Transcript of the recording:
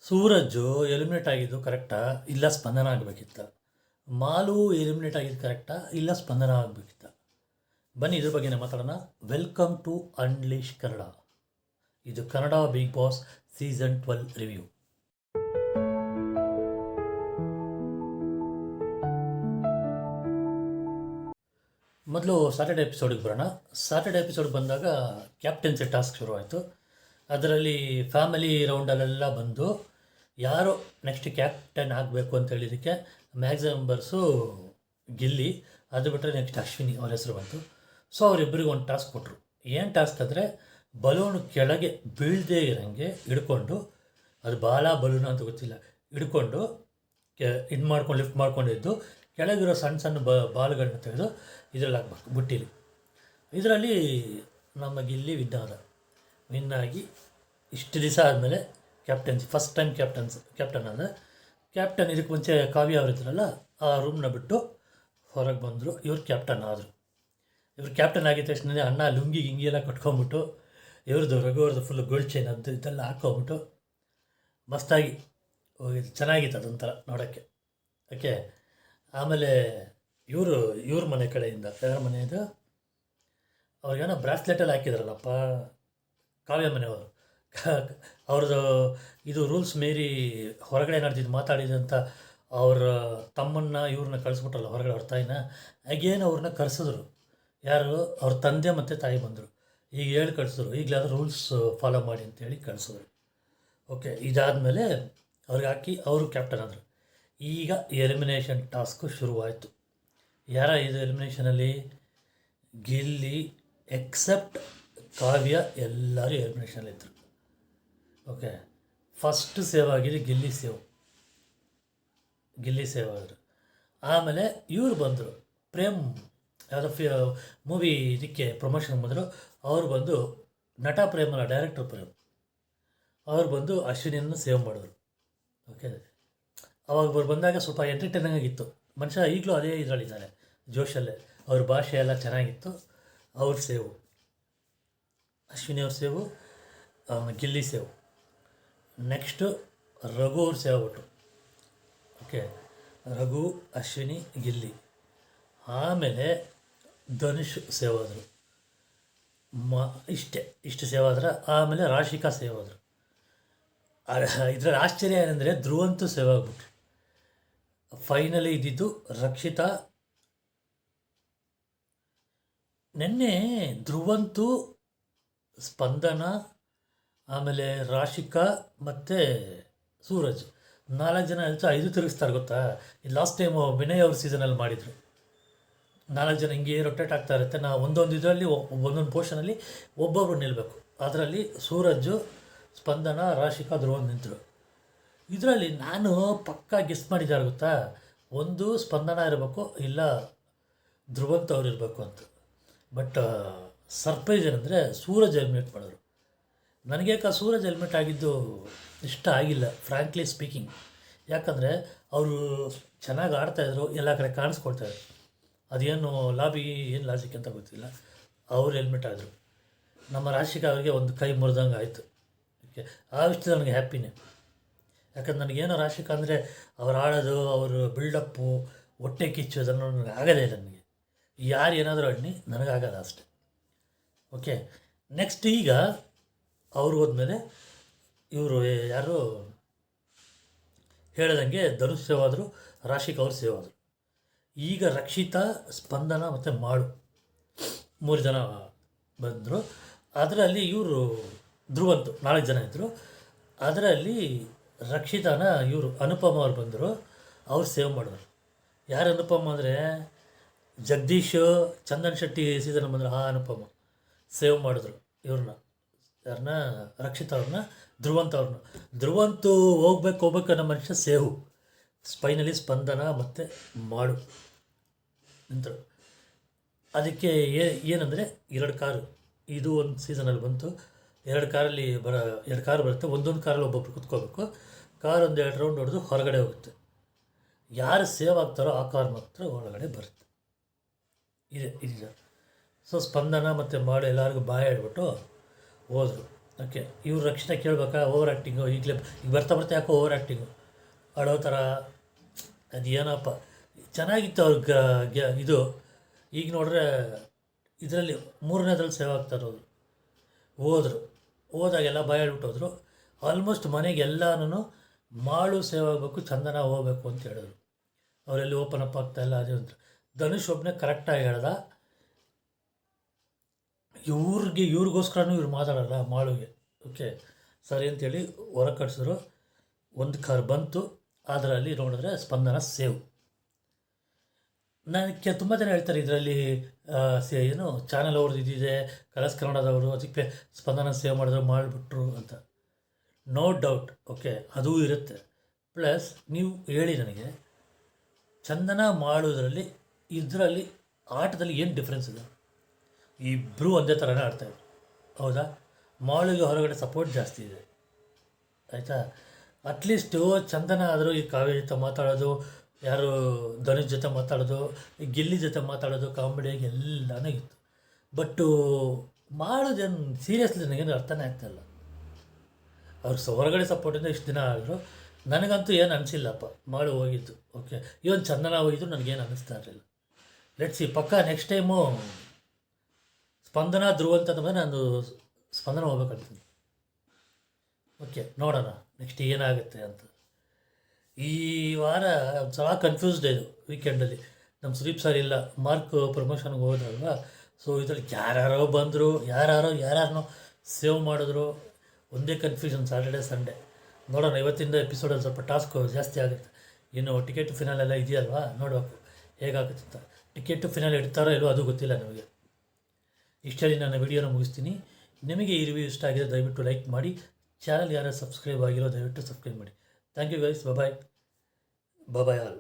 ಸೂರಜ್ಜು eliminate ಆಗಿದ್ದು ಕರೆಕ್ಟಾ ಇಲ್ಲ ಸ್ಪಂದನ ಆಗಬೇಕಿತ್ತ? ಮಾಲು ಎಲಿಮಿನೇಟ್ ಆಗಿದ್ದು ಕರೆಕ್ಟಾ ಇಲ್ಲ ಸ್ಪಂದನ ಆಗಬೇಕಿತ್ತ? ಬನ್ನಿ ಇದ್ರ ಬಗ್ಗೆನೇ ಮಾತಾಡೋಣ. Welcome to unleash Kannada. ಇದು Kannada Bigg Boss season 12 review. ಮೊದಲು ಸಾಟರ್ಡೆ ಎಪಿಸೋಡಿಗೆ ಬರೋಣ. ಸಾಟರ್ಡೆ ಎಪಿಸೋಡ್ ಬಂದಾಗ ಕ್ಯಾಪ್ಟನ್ಸಿ ಟಾಸ್ಕ್ ಶುರುವಾಯಿತು. ಅದರಲ್ಲಿ ಫ್ಯಾಮಿಲಿ ರೌಂಡಲ್ಲೆಲ್ಲ ಬಂದು ಯಾರು ನೆಕ್ಸ್ಟ್ ಕ್ಯಾಪ್ಟನ್ ಆಗಬೇಕು ಅಂತ ಹೇಳಿದ್ದಕ್ಕೆ ಮ್ಯಾಕ್ಸಿಮಮ್ ಮೆಂಬರ್ಸು ಗಿಲ್ಲಿ, ಅದು ಬಿಟ್ಟರೆ ನೆಕ್ಸ್ಟ್ ಅಶ್ವಿನಿ ಅವ್ರ ಹೆಸರು ಬಂತು. ಸೊ ಅವರಿಬ್ಬರಿಗೆ ಒಂದು ಟಾಸ್ಕ್ ಕೊಟ್ಟರು. ಏನು ಟಾಸ್ಕ್ ಅಂದರೆ ಬಲೂನು ಕೆಳಗೆ ಬೀಳದೇ ಇರೋಂಗೆ ಹಿಡ್ಕೊಂಡು, ಅದು ಬಾಲ ಬಲೂನು ಅಂತ ಗೊತ್ತಿಲ್ಲ, ಹಿಡ್ಕೊಂಡು ಇದು ಮಾಡ್ಕೊಂಡು ಲಿಫ್ಟ್ ಮಾಡ್ಕೊಂಡಿದ್ದು ಕೆಳಗಿರೋ ಸಣ್ಣ ಸಣ್ಣ ಬಾಲ್ಗಳನ್ನ ತೆಗೆದು ಇದರಲ್ಲಿ ಹಾಕ್ಬೇಕು, ಬುಟ್ಟಿಲಿ. ಇದರಲ್ಲಿ ನಮ್ಮ ಗಿಲ್ಲಿ ವಿನ್ ಆಗಿ ಇಷ್ಟು ದಿವಸ ಆದಮೇಲೆ ಕ್ಯಾಪ್ಟನ್ಸಿ ಫಸ್ಟ್ ಟೈಮ್ ಕ್ಯಾಪ್ಟನ್ ಅಂದರೆ ಕ್ಯಾಪ್ಟನ್. ಇದಕ್ಕೆ ಮುಂಚೆ ಕಾವ್ಯ ಅವರು ಇದ್ರಲ್ಲ, ಆ ರೂಮ್ನ ಬಿಟ್ಟು ಹೊರಗೆ ಬಂದರು. ಇವ್ರು ಕ್ಯಾಪ್ಟನ್ ಆದರು. ಇವ್ರು ಕ್ಯಾಪ್ಟನ್ ಆಗಿದ ತಕ್ಷಣ ಅಣ್ಣ ಲುಂಗಿ ಗಿಂಗಿ ಎಲ್ಲ ಕಟ್ಕೊಂಬಿಟ್ಟು, ಇವ್ರದ್ದು ರಘುವ್ರದ್ದು ಫುಲ್ ಗೋಲ್ಡ್ ಚೈನ್ ಅದು ಇದೆಲ್ಲ ಹಾಕ್ಕೊಂಬಿಟ್ಟು ಮಸ್ತಾಗಿ ಹೋಗಿದ್ದು. ಚೆನ್ನಾಗಿತ್ತು ಅದೊಂಥರ ನೋಡೋಕ್ಕೆ. ಓಕೆ, ಆಮೇಲೆ ಇವ್ರ ಮನೆ ಕಡೆಯಿಂದ, ಯಾರ ಮನೆ ಇದು, ಅವ್ರಿಗೇನೋ ಬ್ರಾಸ್ಲೆಟಲ್ಲಿ ಹಾಕಿದ್ರಲ್ಲಪ್ಪ, ಕಾವ್ಯ ಮನೆಯವರು, ಅವ್ರದ್ದು ಇದು ರೂಲ್ಸ್ ಮೀರಿ ಹೊರಗಡೆ ನಡೆದಿದ್ದು ಮಾತಾಡಿದಂಥ ಅವ್ರ ತಮ್ಮನ್ನ ಇವ್ರನ್ನ ಕಳಿಸ್ಬಿಟ್ರಲ್ಲ ಹೊರಗಡೆ, ಅವ್ರ ತಾಯಿನ ಅಗೇನ್ ಅವ್ರನ್ನ ಕರೆಸಿದ್ರು. ಯಾರು? ಅವ್ರ ತಂದೆ ಮತ್ತು ತಾಯಿ ಬಂದರು. ಈಗ ಹೇಳಿ ಕಳಿಸಿದ್ರು, ಈಗಲಾದ್ರೂ ರೂಲ್ಸ್ ಫಾಲೋ ಮಾಡಿ ಅಂತೇಳಿ ಕಳಿಸಿದ್ರು. ಓಕೆ, ಇದಾದಮೇಲೆ ಅವ್ರಿಗೆ ಹಾಕಿ ಅವರು ಕ್ಯಾಪ್ಟನ್ ಆದರು. ಈಗ ಎಲಿಮಿನೇಷನ್ ಟಾಸ್ಕು ಶುರುವಾಯಿತು. ಯಾರ ಇದು ಎಲಿಮಿನೇಷನಲ್ಲಿ? ಗಿಲ್ಲಿ ಎಕ್ಸೆಪ್ಟ್ ಕಾವ್ಯ, ಎಲ್ಲರೂ ಎಲಿಮಿನೇಷನಲ್ಲಿದ್ದರು. ಓಕೆ, ಫಸ್ಟ್ ಸೇವ್ ಆಗಿದೆ ಗಿಲ್ಲಿ ಸೇವ್ ಆದರು. ಆಮೇಲೆ ಇವ್ರು ಬಂದರು, ಪ್ರೇಮ್ ಯಾವುದೋ ಮೂವಿ ಇದಕ್ಕೆ ಪ್ರಮೋಷನ್ ಬಂದರು. ಅವ್ರು ಬಂದು ನಟ ಪ್ರೇಮಲ್ಲ, ಡೈರೆಕ್ಟರ್ ಪ್ರೇಮ್, ಅವ್ರು ಬಂದು ಅಶ್ವಿನಿಯನ್ನು ಸೇವ್ ಮಾಡಿದ್ರು. ಓಕೆ, ಅವಾಗ ಬಂದಾಗ ಸ್ವಲ್ಪ ಎಂಟರ್ಟೈನಿಂಗ್ ಆಗಿತ್ತು. ಮನುಷ್ಯ ಈಗಲೂ ಅದೇ ಇದರಲ್ಲಿದ್ದಾರೆ, ಜೋಶಲ್ಲೇ. ಅವ್ರ ಭಾಷೆ ಎಲ್ಲ ಚೆನ್ನಾಗಿತ್ತು. ಅವ್ರ ಸೇವು, ಅಶ್ವಿನಿ ಅವ್ರ ಸೇವು, ಗಿಲ್ಲಿ ಸೇವು. ನೆಕ್ಸ್ಟು ರಘು ಅವ್ರು ಸೇವ್ ಆಗ್ಬಿಟ್ರು. ಓಕೆ, ರಘು, ಅಶ್ವಿನಿ, ಗಿಲ್ಲಿ. ಆಮೇಲೆ ಧನುಷ್ ಸೇವ್ ಆದರು. ಇಷ್ಟು ಸೇವ್ ಆದ್ರೆ ಆಮೇಲೆ ರಾಶಿಕಾ ಸೇವ್ ಆದರು. ಇದರಲ್ಲಿ ಆಶ್ಚರ್ಯ ಏನಂದರೆ ಧ್ರುವಂತೂ ಸೇವ್ ಆಗ್ಬಿಟ್ರು. ಫೈನಲಿ ಇದ್ದಿದ್ದು ರಕ್ಷಿತಾ. ನಿನ್ನೆ ಧ್ರುವಂತು, ಸ್ಪಂದನ, ಆಮೇಲೆ ರಾಶಿಕಾ ಮತ್ತು ಸೂರಜ್ 4 ಜನ ಹೇಳ್ತಾ 5 ತಿರುಗಿಸ್ತಾರೆ ಗೊತ್ತಾ. ಇದು ಲಾಸ್ಟ್ ಟೈಮು ವಿನಯ್ ಅವ್ರ ಸೀಸನಲ್ಲಿ ಮಾಡಿದರು. 4 ಜನ ಹಿಂಗೆ ರೊಟೇಟ್ ಆಗ್ತಾ ಇರುತ್ತೆ. ನಾವು ಒಂದೊಂದು ಇದರಲ್ಲಿ ಒಂದೊಂದು ಪೋರ್ಷನಲ್ಲಿ ಒಬ್ಬೊಬ್ಬರು ನಿಲ್ಲಬೇಕು. ಅದರಲ್ಲಿ ಸೂರಜ್ಜು, ಸ್ಪಂದನ, ರಾಶಿಕಾ, ಧ್ರುವಂತ್ ನಿಂತರು. ಇದರಲ್ಲಿ ನಾನು ಪಕ್ಕಾ ಗೆಸ್ ಮಾಡಿದ್ದಾರೆ ಗೊತ್ತಾ, ಒಂದು ಸ್ಪಂದನ ಇರಬೇಕು, ಇಲ್ಲ ಧ್ರುವಂತ್ ಅವ್ರು ಇರಬೇಕು ಅಂತ. ಬಟ್ ಸರ್ಪ್ರೈಸ್ ಏನಂದರೆ ಸೂರಜ್ ಎಲಿಮಿನೇಟ್ ಮಾಡಿದ್ರು. ನನಗೆ ಸೂರಜ್ ಎಲಿಮಿನೇಟ್ ಆಗಿದ್ದು ಇಷ್ಟ ಆಗಿಲ್ಲ, ಫ್ರ್ಯಾಂಕ್ಲಿ ಸ್ಪೀಕಿಂಗ್. ಯಾಕಂದರೆ ಅವರು ಚೆನ್ನಾಗಿ ಆಡ್ತಾಯಿದ್ರು, ಎಲ್ಲ ಕಡೆ ಕಾಣಿಸ್ಕೊಳ್ತಾಯಿದ್ರು. ಅದೇನು ಲಾಬಿ ಏನು ಲಾಜಿಕ್ ಅಂತ ಗೊತ್ತಿಲ್ಲ, ಅವರು ಎಲಿಮಿನೇಟ್ ಆದರು. ನಮ್ಮ ರಾಶಿಕಾ ಅವರಿಗೆ ಒಂದು ಕೈ ಮುರಿದಂಗೆ ಆಯಿತು. ಓಕೆ, ಆ ವಿಷಯದಲ್ಲಿ ನನಗೆ ಹ್ಯಾಪಿನೇ. ಯಾಕಂದ್ರೆ ನನಗೇನೋ ರಾಶಿಕಾ ಅಂದರೆ ಅವ್ರು ಆಡೋದು, ಅವರು ಬಿಲ್ಡಪ್ಪು, ಹೊಟ್ಟೆ ಕಿಚ್ಚೋದನ್ನು ನನಗೆ ಆಗೋದೇ ಇಲ್ಲ. ನನಗೆ ಯಾರು ಏನಾದರೂ ಅಡ್ನಿ ನನಗಾಗಲ್ಲ ಅಷ್ಟೆ. ಓಕೆ, ನೆಕ್ಸ್ಟ್ ಈಗ ಅವ್ರು ಹೋದ್ಮೇಲೆ ಇವರು ಯಾರು ಹೇಳ್ದಂಗೆ ಧನುಷ್ ಸೇವ್ ಆದರು, ರಾಶಿಕಾ ಅವರು ಸೇವ್ ಆದರು. ಈಗ ರಕ್ಷಿತಾ, ಸ್ಪಂದನ ಮತ್ತು ಮಾಳು 3 ಜನ ಬಂದರು. ಅದರಲ್ಲಿ ಇವರು ಧ್ರುವಂತು 4 ಜನ ಇದ್ದರು. ಅದರಲ್ಲಿ ರಕ್ಷಿತಾನ ಇವರು ಅನುಪಮ ಅವ್ರು ಬಂದರು, ಅವ್ರು ಸೇವ್ ಮಾಡಿದ್ರು. ಯಾರು ಅನುಪಮ ಅಂದರೆ ಜಗದೀಶ್, ಚಂದನ್ ಶೆಟ್ಟಿ ಸೀಸನ್ ಬಂದರು, ಆ ಅನುಪಮ ಸೇವ್ ಮಾಡಿದ್ರು ಇವ್ರನ್ನ. ಯಾರನ್ನ? ರಕ್ಷಿತಾ ಅವ್ರನ್ನ, ಧ್ರುವಂತು ಹೋಗ್ಬೇಕು ಅನ್ನೋ ಮನುಷ್ಯ ಸೇವು. ಫೈನಲಿ ಸ್ಪಂದನ ಮತ್ತು ಮಾಡು ನಿಂತರು. ಅದಕ್ಕೆ ಏನಂದರೆ 2 ಕಾರು, ಇದು ಒಂದು ಸೀಸನಲ್ಲಿ ಬಂತು. 2 ಕಾರಲ್ಲಿ 2 ಕಾರು ಬರುತ್ತೆ. ಒಂದೊಂದು ಕಾರಲ್ಲಿ ಒಬ್ಬೊಬ್ರು ಕುತ್ಕೋಬೇಕು. ಕಾರ್ ಒಂದು 2 ರೌಂಡ್ ಹೊಡೆದು ಹೊರಗಡೆ ಹೋಗುತ್ತೆ. ಯಾರು ಸೇವ್ ಆಗ್ತಾರೋ ಆ ಕಾರ್ ಮಾತ್ರ ಒಳಗಡೆ ಬರುತ್ತೆ. ಇದೆ. ಸೊ ಸ್ಪಂದನ ಮತ್ತು ಮಾಡು ಎಲ್ಲರಿಗೂ ಬಾಯ್ ಹೇಳ್ಬಿಟ್ಟು ಹೋದರು. ಓಕೆ, ಇವ್ರು ರಕ್ಷಣೆ ಕೇಳ್ಬೇಕಾ ಓವರ್ ಆ್ಯಕ್ಟಿಂಗು, ಈಗ ಬರ್ತಾ ಬರ್ತಾ ಯಾಕೋ ಓವರ್ ಆ್ಯಕ್ಟಿಂಗು, ಆಡೋ ಥರ. ಅದು ಏನಪ್ಪ ಚೆನ್ನಾಗಿತ್ತು ಅವ್ರಿಗೆ ಇದು. ಈಗ ನೋಡ್ರೆ ಇದರಲ್ಲಿ ಮೂರನೇದ್ರಲ್ಲಿ ಸೇವ್ ಆಗ್ತಾ ಇರೋದು. ಹೋದಾಗೆಲ್ಲ ಭಯ ಹೇಳ್ಬಿಟ್ಟೋದ್ರು. ಆಲ್ಮೋಸ್ಟ್ ಮನೆಗೆ ಎಲ್ಲನೂ ಮಾಳು ಸೇವ್ ಆಗಬೇಕು, ಚಂದನ ಹೋಗ್ಬೇಕು ಅಂತ ಹೇಳಿದ್ರು. ಅವರೆಲ್ಲಿ ಓಪನ್ ಅಪ್ ಆಗ್ತಾಯಿಲ್ಲ ಅದೇ ಅಂತ. ಧನುಷ್ ಒಬ್ಬನೇ ಕರೆಕ್ಟಾಗಿ ಹೇಳ್ದ, ಇವ್ರಿಗೋಸ್ಕರನೂ ಇವ್ರು ಮಾತಾಡೋಲ್ಲ ಮಾಳುಗೆ. ಓಕೆ ಸರಿ ಅಂತೇಳಿ ಹೊರಗೆ ಕಳಿಸಿದ್ರು. ಒಂದು ಕಾರ್ ಬಂತು, ಅದರಲ್ಲಿ ನೋಡಿದ್ರೆ ಸ್ಪಂದನ ಸೇವ್. ನನಗೆ ತುಂಬ ಜನ ಹೇಳ್ತಾರೆ ಇದರಲ್ಲಿ ಏನು ಚಾನಲ್ ಅವ್ರದ್ದು ಇದಿದೆ, ಕಲರ್ಸ್ ಕನ್ನಡದವರು, ಅದಕ್ಕೆ ಸ್ಪಂದನ ಸೇವ್ ಮಾಡಿದ್ರು ಮಾಡಿಬಿಟ್ರು ಅಂತ. ನೋ ಡೌಟ್, ಓಕೆ ಅದೂ ಇರುತ್ತೆ. ಪ್ಲಸ್ ನೀವು ಹೇಳಿ ನನಗೆ, ಚಂದನ ಮಾಡೋದ್ರಲ್ಲಿ ಇದರಲ್ಲಿ ಆಟದಲ್ಲಿ ಏನು ಡಿಫ್ರೆನ್ಸ್ ಇದೆ? ಇಬ್ಬರೂ ಒಂದೇ ಥರನೇ ಆಡ್ತಾಯಿದ್ರು, ಹೌದಾ? ಮಾಳಿಗೆ ಹೊರಗಡೆ ಸಪೋರ್ಟ್ ಜಾಸ್ತಿ ಇದೆ, ಆಯಿತಾ? ಅಟ್ಲೀಸ್ಟು ಚಂದನ ಆದರೂ ಈ ಕಾವ್ಯ ಜೊತೆ ಮಾತಾಡೋದು, ಯಾರು ಧನುಷ್ ಜೊತೆ ಮಾತಾಡೋದು, ಗಿಲ್ಲಿ ಜೊತೆ ಮಾತಾಡೋದು, ಕಾಮಿಡಿಯಾಗಿ ಎಲ್ಲನೂ ಇತ್ತು. ಬಟ್ಟು ಮಾಡೋದೇನು ಸೀರಿಯಸ್ಲಿ ನನಗೇನು ಅರ್ಥನೇ ಆಗ್ತಾಯಿಲ್ಲ. ಅವ್ರು ಹೊರಗಡೆ ಸಪೋರ್ಟಿಂದ ಇಷ್ಟು ದಿನ ಆದರು. ನನಗಂತೂ ಏನು ಅನಿಸಿಲ್ಲಪ್ಪ ಮಾಡು ಹೋಗಿದ್ದು. ಓಕೆ, ಇವನ್ ಚಂದನ ಹೋಗಿದ್ದು ನನಗೇನು ಅನ್ನಿಸ್ತಾ ಇರಲಿಲ್ಲ. ಲೆಟ್ಸ್ ಸಿ, ಪಕ್ಕ ನೆಕ್ಸ್ಟ್ ಟೈಮು ಸ್ಪಂದನ ಧ್ರುವ ಅಂತಂದರೆ ನಾನು ಸ್ಪಂದನ ಹೋಗ್ಬೇಕಂತೀನಿ. ಓಕೆ, ನೋಡೋಣ ನೆಕ್ಸ್ಟ್ ಏನಾಗುತ್ತೆ ಅಂತ. ಈ ವಾರ ಒಂದು ಸಲ ಕನ್ಫ್ಯೂಸ್ಡ್ ಇದು ವೀಕೆಂಡಲ್ಲಿ. ನಮ್ಮ ಸುದೀಪ್ ಸರ್ ಇಲ್ಲ, ಮಾರ್ಕ್ ಪ್ರಮೋಷನ್ಗೆ ಹೋದ್ರಲ್ವ. ಸೊ ಇದರಲ್ಲಿ ಯಾರ್ಯಾರೋ ಬಂದರು, ಯಾರ್ಯಾರನ್ನೋ ಸೇವ್ ಮಾಡಿದ್ರು, ಒಂದೇ ಕನ್ಫ್ಯೂಷನ್ ಸಾಟರ್ಡೆ ಸಂಡೇ. ನೋಡೋಣ, ಇವತ್ತಿಂದ ಎಪಿಸೋಡಲ್ಲಿ ಸ್ವಲ್ಪ ಟಾಸ್ಕ್ ಜಾಸ್ತಿ ಆಗುತ್ತೆ. ಇನ್ನು ಟಿಕೆಟ್ ಫಿನಾಲ್ ಎಲ್ಲ ಇದೆಯಲ್ವಾ, ನೋಡಬೇಕು ಹೇಗಾಗುತ್ತೆ ಅಂತ. ಟಿಕೆಟ್ ಫಿನಾಲ್ ಇಡ್ತಾರೋ ಇಲ್ಲೋ ಅದು ಗೊತ್ತಿಲ್ಲ ನಮಗೆ. ಇಷ್ಟರಲ್ಲಿ ನನ್ನ ವಿಡಿಯೋನ ಮುಗಿಸ್ತೀನಿ. ನಿಮಗೆ ಈ ರಿವ್ಯೂ ಇಷ್ಟ ಆಗಿದೆ ದಯವಿಟ್ಟು ಲೈಕ್ ಮಾಡಿ. ಚಾನಲ್ ಯಾರು ಸಬ್ಸ್ಕ್ರೈಬ್ ಆಗಿರೋ ದಯವಿಟ್ಟು ಸಬ್ಸ್ಕ್ರೈಬ್ ಮಾಡಿ. Thank you guys, bye all.